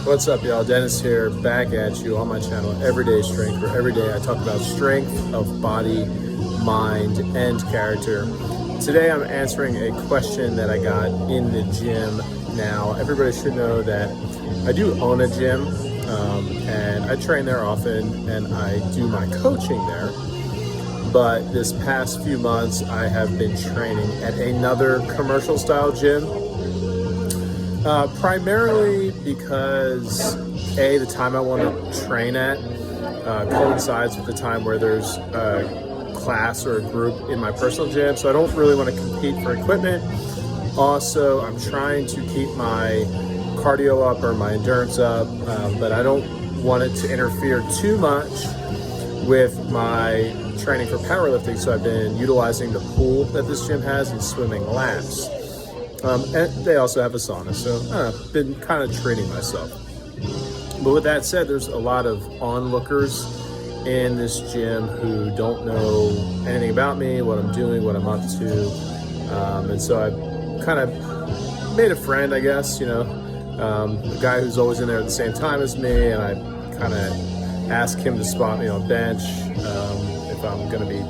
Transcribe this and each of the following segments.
What's up, y'all? Dennis here, back at you on my channel, Everyday Strength, where every day I talk about strength of body, mind, and character. Today I'm answering a question that I got in the gym. Now, everybody should know that I do own a gym, and I train there often, and I do my coaching there. But this past few months, I have been training at another commercial style gym. Primarily because the time I want to train at coincides with the time where there's a class or a group in my personal gym, so I don't really want to compete for equipment. Also, I'm trying to keep my cardio up or my endurance up, but I don't want it to interfere too much with my training for powerlifting, so I've been utilizing the pool that this gym has and swimming laps. And they also have a sauna, so I've been kind of training myself. But with that said, there's a lot of onlookers in this gym who don't know anything about me, what I'm doing, what I'm up to. And so I kind of made a friend, I guess, a guy who's always in there at the same time as me, and I kind of asked him to spot me on bench if I'm going to be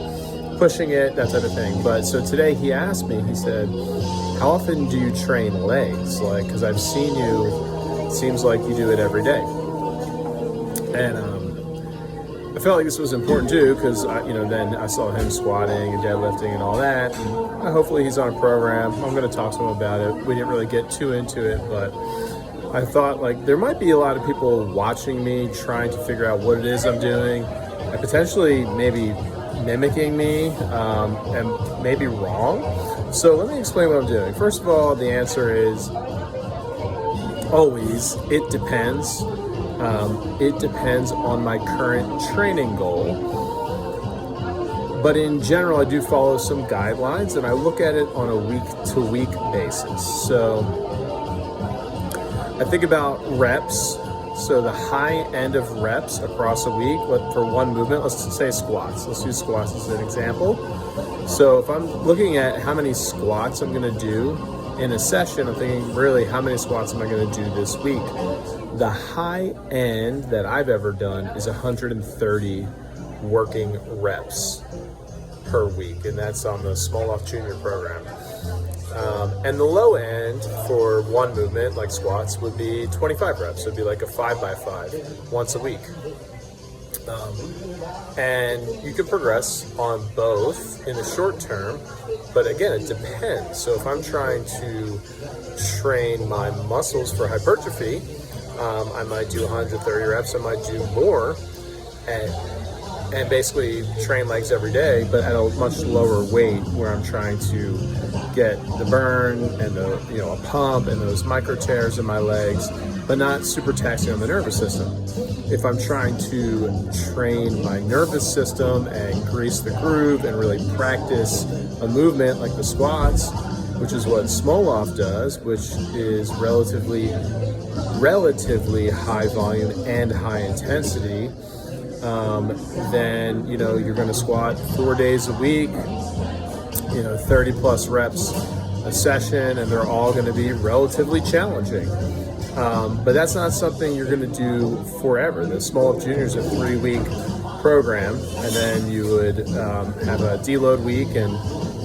pushing it, that type of thing. But so today he asked me, he said, how often do you train legs? Because I've seen you, it seems like you do it every day. And I felt like this was important too, because then I saw him squatting and deadlifting and all that. And hopefully he's on a program. I'm going to talk to him about it. We didn't really get too into it, but I thought there might be a lot of people watching me, trying to figure out what it is I'm doing, and potentially maybe mimicking me, and maybe wrong. So let me explain what I'm doing. First of all, the answer is always, it depends. It depends on my current training goal. But in general, I do follow some guidelines, and I look at it on a week-to-week basis. So I think about reps. So the high end of reps across a week for one movement, let's say squats. Let's use squats as an example. So if I'm looking at how many squats I'm going to do in a session, I'm thinking really how many squats am I going to do this week? The high end that I've ever done is 130 working reps per week, and that's on the Smoloff Junior program. And the low end for one movement, like squats, would be 25 reps. So it'd be like a 5x5 once a week. And you can progress on both in the short term, but again, it depends. So if I'm trying to train my muscles for hypertrophy, I might do 130 reps, I might do more, and basically train legs every day, but at a much lower weight, where I'm trying to get the burn and a pump and those micro tears in my legs, but not super taxing on the nervous system. If I'm trying to train my nervous system and grease the groove and really practice a movement like the squats, which is what Smoloff does, which is relatively high volume and high intensity, then you're going to squat 4 days a week, 30 plus reps a session, and they're all going to be relatively challenging. But that's not something you're going to do forever. The Smoloff Junior is a 3-week program, and then you would have a deload week and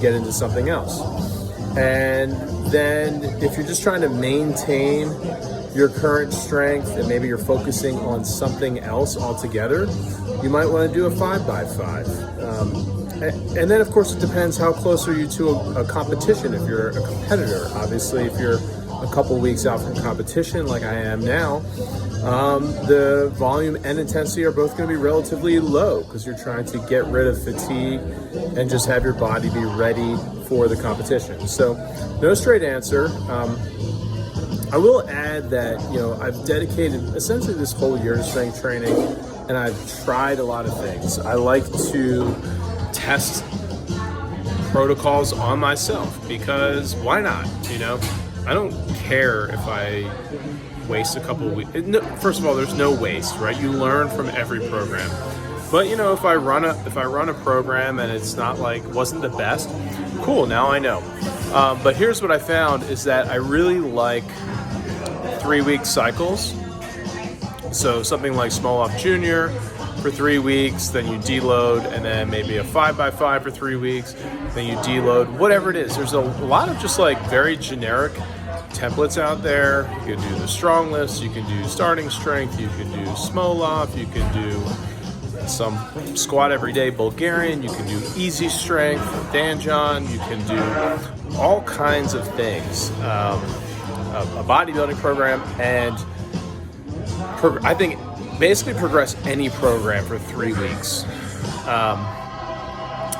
get into something else. And then if you're just trying to maintain your current strength and maybe you're focusing on something else altogether, you might want to do a 5x5. And then, of course, it depends how close are you to a competition if you're a competitor. Obviously, if you're a couple weeks out from competition like I am now, the volume and intensity are both going to be relatively low because you're trying to get rid of fatigue and just have your body be ready for the competition. So no straight answer. I will add that, I've dedicated essentially this whole year to strength training, and I've tried a lot of things. I like to test protocols on myself because why not? I don't care if I waste a couple of weeks. No, first of all, there's no waste, right? You learn from every program. But if I run a program and it's not wasn't the best, cool, now I know. But here's what I found is that I really like 3-week cycles So something like small off junior for 3 weeks, then you deload, and then maybe a 5x5 for 3 weeks, then you deload, whatever it is. There's a lot of just like very generic templates out there. You can do the strong lifts, you can do starting strength, you can do Smolov, you can do some squat every day Bulgarian, you can do easy strength, Danjon, you can do all kinds of things. A bodybuilding program, and I think basically progress any program for 3 weeks.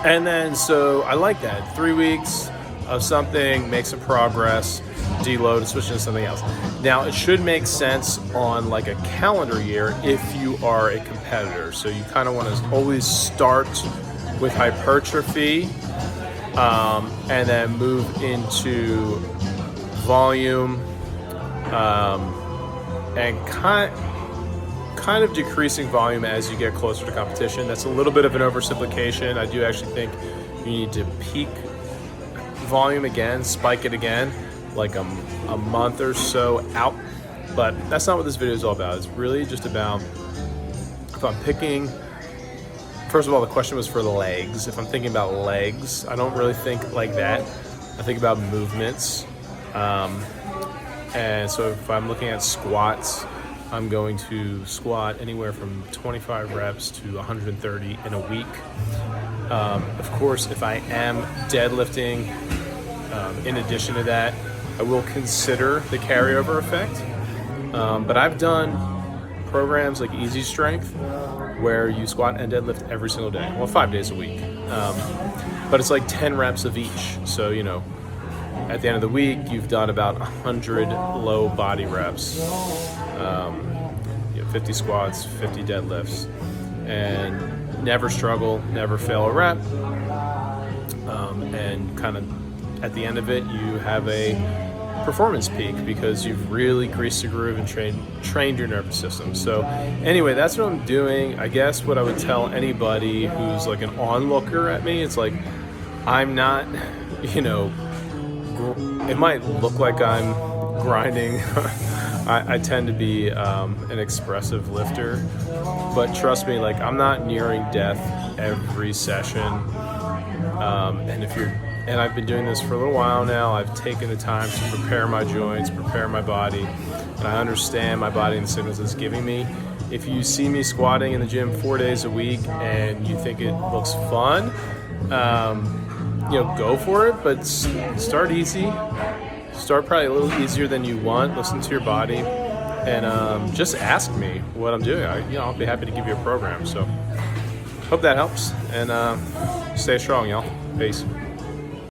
And then, so I like that. 3 weeks of something, make some progress, deload, and switch into something else. Now, it should make sense on like a calendar year if you are a competitor. So you kind of want to always start with hypertrophy, and then move into volume, and kind of decreasing volume as you get closer to competition. That's a little bit of an oversimplification. I do actually think you need to peak volume again, spike it again, like a month or so out. But that's not what this video is all about. It's really just about, if I'm picking, first of all, the question was for the legs. If I'm thinking about legs, I don't really think like that. I think about movements. And so if I'm looking at squats, I'm going to squat anywhere from 25 reps to 130 in a week. Of course, if I am deadlifting, in addition to that, I will consider the carryover effect. But I've done programs like Easy Strength where you squat and deadlift every single day. Well, 5 days a week. But it's like 10 reps of each. So, you know, at the end of the week, you've done about 100 low body reps, 50 squats, 50 deadlifts, and never struggle, never fail a rep. And kind of at the end of it, you have a performance peak because you've really greased the groove and trained your nervous system. So anyway, that's what I'm doing. I guess what I would tell anybody who's like an onlooker at me, it's like, I'm not, you know, it might look like I'm grinding. I tend to be an expressive lifter, but trust me, like, I'm not nearing death every session. And I've been doing this for a little while now. I've taken the time to prepare my joints, prepare my body, and I understand my body and the signals it's giving me. If you see me squatting in the gym 4 days a week and you think it looks fun, you know, go for it, but start easy. Start probably a little easier than you want. Listen to your body, and just ask me what I'm doing. I'll be happy to give you a program. So, hope that helps, and stay strong, y'all. Peace.